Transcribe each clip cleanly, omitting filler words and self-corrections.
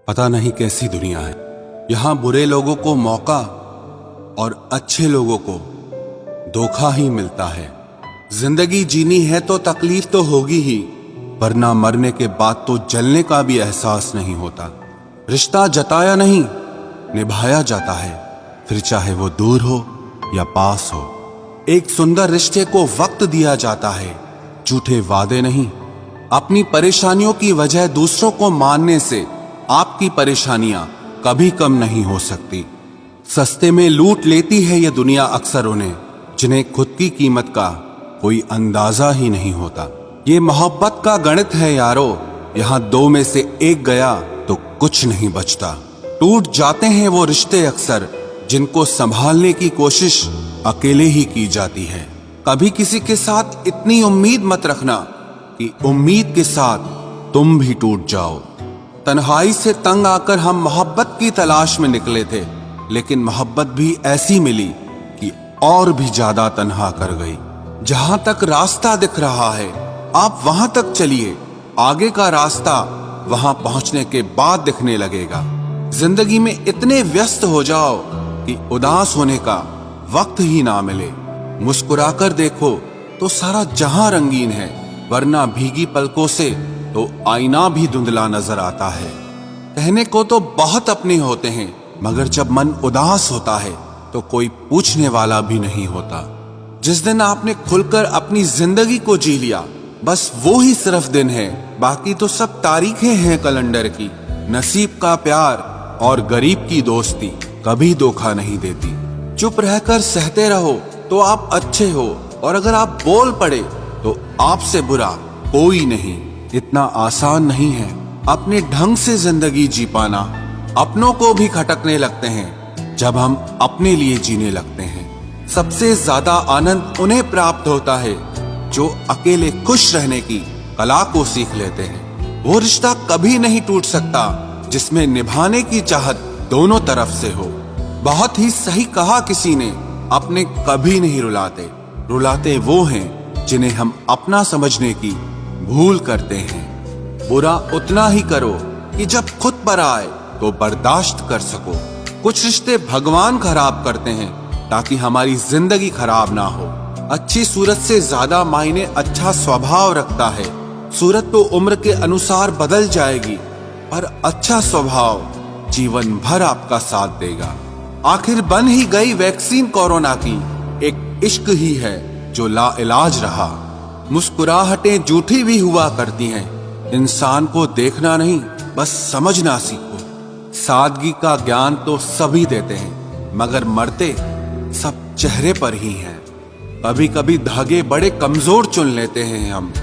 पता नहीं कैसी दुनिया है। यहाँ बुरे लोगों को मौका और अच्छे लोगों को धोखा ही मिलता है। जिंदगी जीनी है तो तकलीफ तो होगी ही, वरना मरने के बाद तो जलने का भी एहसास नहीं होता। रिश्ता जताया नहीं, निभाया जाता है, फिर चाहे वो दूर हो या पास हो। एक सुंदर रिश्ते को वक्त दिया जाता है, झूठे वादे नहीं। अपनी परेशानियों की वजह दूसरों को मानने से आपकी परेशानियां कभी कम नहीं हो सकती। सस्ते में लूट लेती है ये दुनिया अक्सर उन्हें, जिन्हें खुद की कीमत का कोई अंदाजा ही नहीं होता। ये मोहब्बत का गणित है यारो, यहाँ दो में से एक गया तो कुछ नहीं बचता। टूट जाते हैं वो रिश्ते अक्सर, जिनको संभालने की कोशिश अकेले ही की जाती है। कभी किसी के साथ इतनी उम्मीद मत रखना कि उम्मीद के साथ तुम भी टूट जाओ। तन्हाई से तंग आकर हम मोहब्बत की तलाश में निकले थे, लेकिन मोहब्बत भी ऐसी मिली कि और भी ज्यादा तन्हा कर गई। जहां तक रास्ता दिख रहा है आप वहां तक चलिए, आगे का रास्ता वहां पहुंचने के बाद दिखने लगेगा। जिंदगी में इतने व्यस्त हो जाओ कि उदास होने का वक्त ही ना मिले। मुस्कुराकर देखो तो सारा जहां रंगीन है, वरना भीगी पलकों से तो आईना भी धुंधला नजर आता है। कहने को तो बहुत अपने होते हैं, मगर जब मन उदास होता है तो कोई पूछने वाला भी नहीं होता। जिस दिन आपने खुलकर अपनी जिंदगी को जी लिया, बस वो ही सिर्फ दिन है, बाकी तो सब तारीखें हैं कैलेंडर की। नसीब का प्यार और गरीब की दोस्ती कभी धोखा नहीं देती। चुप रहकर सहते रहो तो आप अच्छे हो, और अगर आप बोल पड़े तो आपसे बुरा कोई नहीं। इतना आसान नहीं है अपने ढंग से जिंदगी जी पाना। अपनों को भी खटकने लगते हैं जब हम अपने लिए जीने लगते हैं। सबसे ज्यादा आनंद उन्हें प्राप्त होता है जो अकेले खुश रहने की कला को सीख लेते हैं। वो रिश्ता कभी नहीं टूट सकता जिसमें निभाने की चाहत दोनों तरफ से हो। बहुत ही सही कहा किसी ने, अपने कभी नहीं रुलाते, रुलाते वो हैं जिन्हें हम अपना समझने की भूल करते हैं। बुरा उतना ही करो कि जब खुद पर आए तो बर्दाश्त कर सको। कुछ रिश्ते भगवान खराब करते हैं ताकि हमारी जिंदगी खराब ना हो। अच्छी सूरत से ज्यादा मायने अच्छा स्वभाव रखता है। सूरत तो उम्र के अनुसार बदल जाएगी, पर अच्छा स्वभाव जीवन भर आपका साथ देगा। आखिर बन ही गई वैक्सीन कोरोना की, एक इश्क ही है जो लाइलाज रहा। मुस्कुराहटें झूठी भी हुआ करती हैं, इंसान को देखना नहीं बस समझना सीखो। सादगी का ज्ञान तो सभी देते हैं, मगर मरते सब चेहरे पर ही हैं। कभी कभी धागे बड़े कमजोर चुन लेते हैं हम,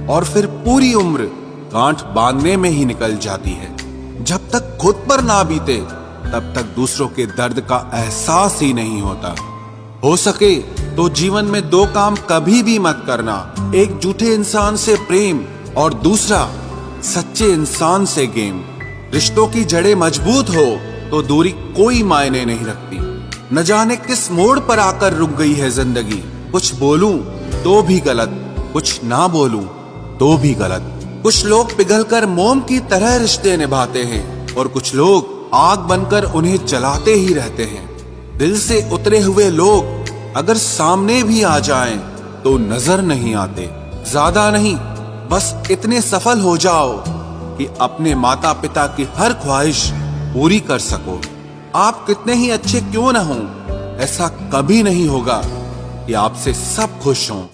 और फिर पूरी उम्र गांठ बांधने में ही निकल जाती है। जब तक खुद पर ना बीते तब तक दूसरों के दर्द का एहसास ही नहीं होता। हो सके तो जीवन में दो काम कभी भी मत करना, एक झूठे इंसान से प्रेम और दूसरा सच्चे इंसान से गेम। रिश्तों की जड़ें मजबूत हो तो दूरी कोई मायने नहीं रखती। न जाने किस मोड़ पर आकर रुक गई है जिंदगी। कुछ बोलूं तो भी गलत, कुछ ना बोलूं तो भी गलत। कुछ लोग पिघलकर मोम की तरह रिश्ते निभाते हैं, और कुछ लोग आग बनकर उन्हें जलाते ही रहते हैं। दिल से उतरे हुए लोग अगर सामने भी आ जाएं तो नजर नहीं आते। ज्यादा नहीं, बस इतने सफल हो जाओ कि अपने माता पिता की हर ख्वाहिश पूरी कर सको। आप कितने ही अच्छे क्यों न हों, ऐसा कभी नहीं होगा कि आपसे सब खुश हों।